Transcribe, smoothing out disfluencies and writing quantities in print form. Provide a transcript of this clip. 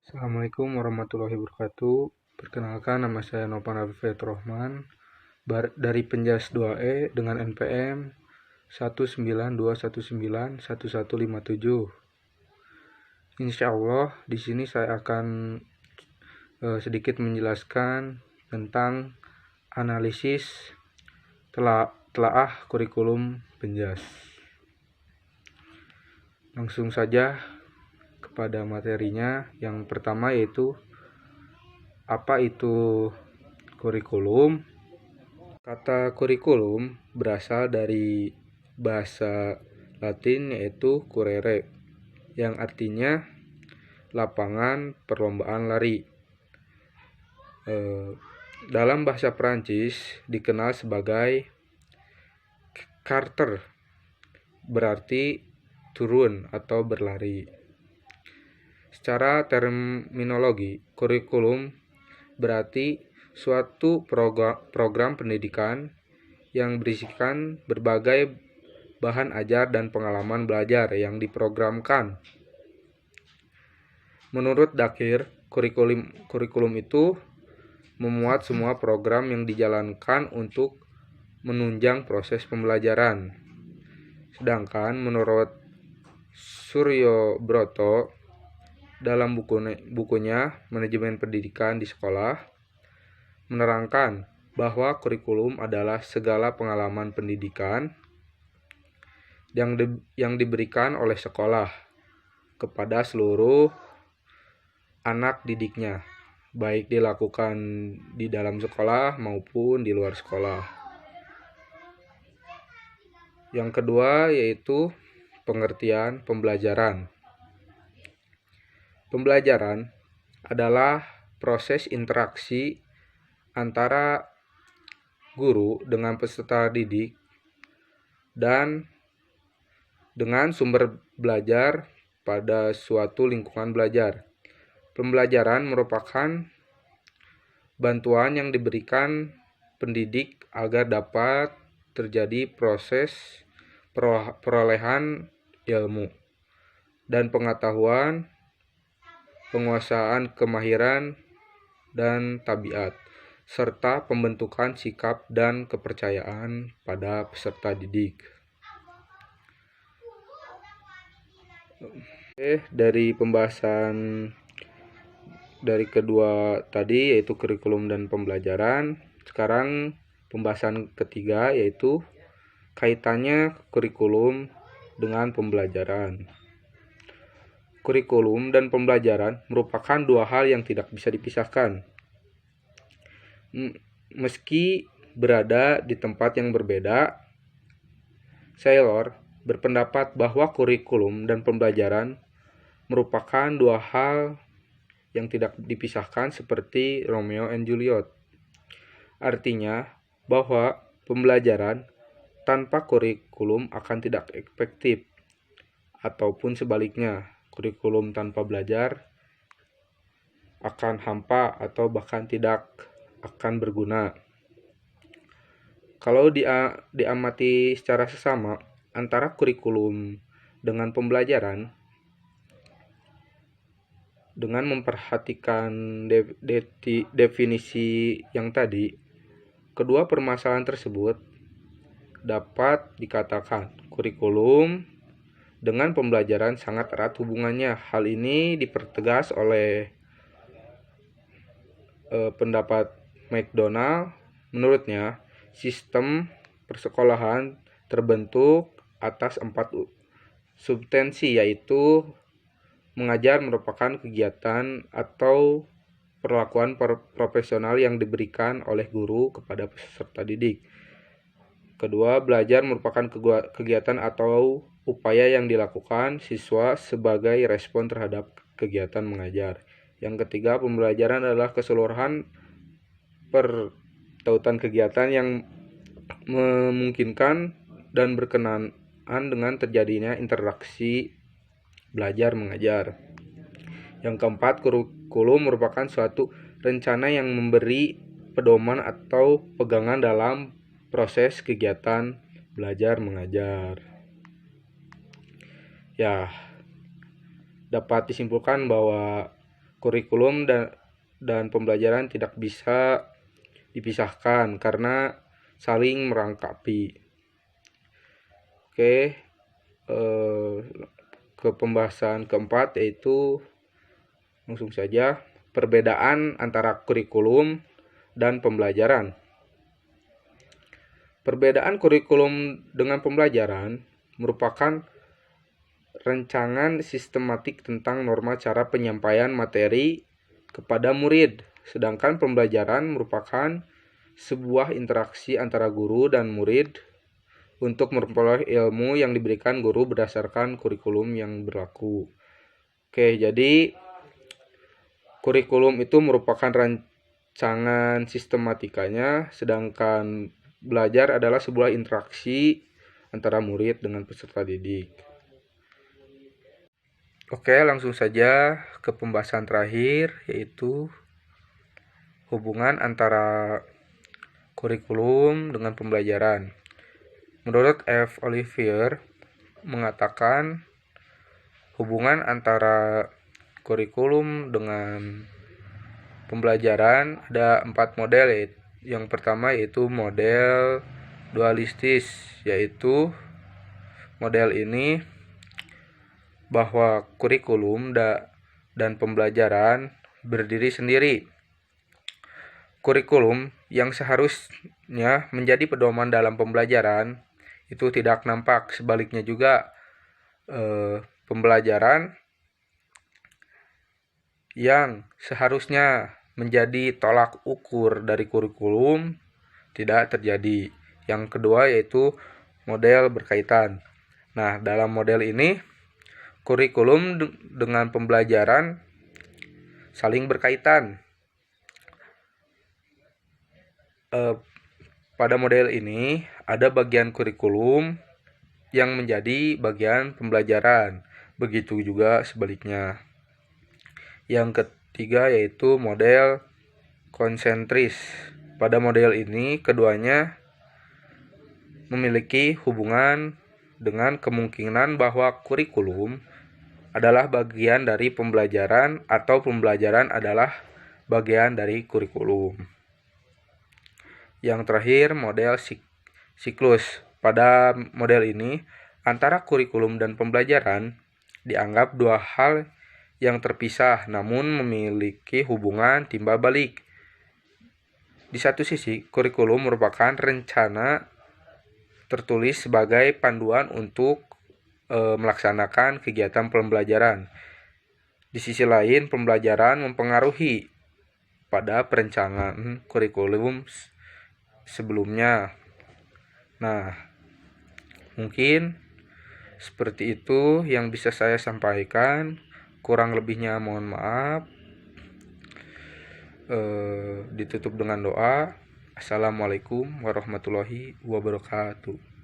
Assalamualaikum warahmatullahi wabarakatuh. Perkenalkan, nama saya Novan Afif Rohman dari Penjas 2E dengan NPM 192191157. Insya Allah di sini saya akan sedikit menjelaskan tentang analisis telaah kurikulum Penjas. Langsung saja pada materinya. Yang pertama yaitu apa itu kurikulum. Kata kurikulum berasal dari bahasa Latin yaitu curere, yang artinya lapangan perlombaan lari. Dalam bahasa Perancis dikenal sebagai carter, berarti turun atau berlari. Secara terminologi, kurikulum berarti suatu program pendidikan yang berisikan berbagai bahan ajar dan pengalaman belajar yang diprogramkan. Menurut Dakir, kurikulum itu memuat semua program yang dijalankan untuk menunjang proses pembelajaran. Sedangkan menurut Suryo Broto dalam bukunya Manajemen Pendidikan di Sekolah menerangkan bahwa kurikulum adalah segala pengalaman pendidikan yang diberikan oleh sekolah kepada seluruh anak didiknya, baik dilakukan di dalam sekolah maupun di luar sekolah. Yang kedua yaitu pengertian pembelajaran. Pembelajaran adalah proses interaksi antara guru dengan peserta didik dan dengan sumber belajar pada suatu lingkungan belajar. Pembelajaran merupakan bantuan yang diberikan pendidik agar dapat terjadi proses perolehan ilmu dan pengetahuan, penguasaan kemahiran dan tabiat, serta pembentukan sikap dan kepercayaan pada peserta didik. Dari pembahasan dari kedua tadi yaitu kurikulum dan pembelajaran, sekarang pembahasan ketiga yaitu kaitannya kurikulum dengan pembelajaran. Kurikulum dan pembelajaran merupakan dua hal yang tidak bisa dipisahkan. Meski berada di tempat yang berbeda, Saylor berpendapat bahwa kurikulum dan pembelajaran merupakan dua hal yang tidak dipisahkan seperti Romeo and Juliet. Artinya bahwa pembelajaran tanpa kurikulum akan tidak efektif, ataupun sebaliknya, kurikulum tanpa belajar akan hampa atau bahkan tidak akan berguna. Kalau diamati secara sesama antara kurikulum dengan pembelajaran, dengan memperhatikan definisi yang tadi, kedua permasalahan tersebut dapat dikatakan kurikulum dengan pembelajaran sangat erat hubungannya. Hal ini dipertegas oleh pendapat McDonald. Menurutnya, sistem persekolahan terbentuk atas 4 subtensi, yaitu mengajar merupakan kegiatan atau perlakuan profesional yang diberikan oleh guru kepada peserta didik. Kedua, belajar merupakan kegiatan atau upaya yang dilakukan siswa sebagai respon terhadap kegiatan mengajar. Yang ketiga, pembelajaran adalah keseluruhan pertautan kegiatan yang memungkinkan dan berkenaan dengan terjadinya interaksi belajar mengajar. Yang keempat, kurikulum merupakan suatu rencana yang memberi pedoman atau pegangan dalam proses kegiatan belajar mengajar. Ya, dapat disimpulkan bahwa kurikulum dan pembelajaran tidak bisa dipisahkan karena saling merangkapi. Oke, ke pembahasan keempat, yaitu langsung saja perbedaan antara kurikulum dan pembelajaran. Perbedaan kurikulum dengan pembelajaran merupakan rancangan sistematik tentang norma cara penyampaian materi kepada murid, sedangkan pembelajaran merupakan sebuah interaksi antara guru dan murid untuk memperoleh ilmu yang diberikan guru berdasarkan kurikulum yang berlaku. Oke, jadi kurikulum itu merupakan rancangan sistematikanya, sedangkan belajar adalah sebuah interaksi antara murid dengan peserta didik. Oke, langsung saja ke pembahasan terakhir, yaitu hubungan antara kurikulum dengan pembelajaran. Menurut F. Olivier mengatakan hubungan antara kurikulum dengan pembelajaran ada 4 model. Yang pertama yaitu model dualistis, yaitu model ini bahwa kurikulum dan pembelajaran berdiri sendiri. Kurikulum yang seharusnya menjadi pedoman dalam pembelajaran itu tidak nampak. Sebaliknya juga, pembelajaran yang seharusnya menjadi tolak ukur dari kurikulum tidak terjadi. Yang kedua yaitu model berkaitan. Nah, dalam model ini kurikulum dengan pembelajaran saling berkaitan. Pada model ini ada bagian kurikulum yang menjadi bagian pembelajaran. Begitu juga sebaliknya. Yang ketiga yaitu model konsentris. Pada model ini keduanya memiliki hubungan dengan kemungkinan bahwa kurikulum adalah bagian dari pembelajaran atau pembelajaran adalah bagian dari kurikulum. Yang terakhir, model siklus. Pada model ini, antara kurikulum dan pembelajaran dianggap dua hal yang terpisah namun memiliki hubungan timbal balik. Di satu sisi, kurikulum merupakan rencana tertulis sebagai panduan untuk melaksanakan kegiatan pembelajaran. Di sisi lain, pembelajaran mempengaruhi pada perencanaan kurikulum sebelumnya. Nah, mungkin seperti itu yang bisa saya sampaikan. Kurang lebihnya mohon maaf. Ditutup dengan doa. Assalamualaikum warahmatullahi wabarakatuh.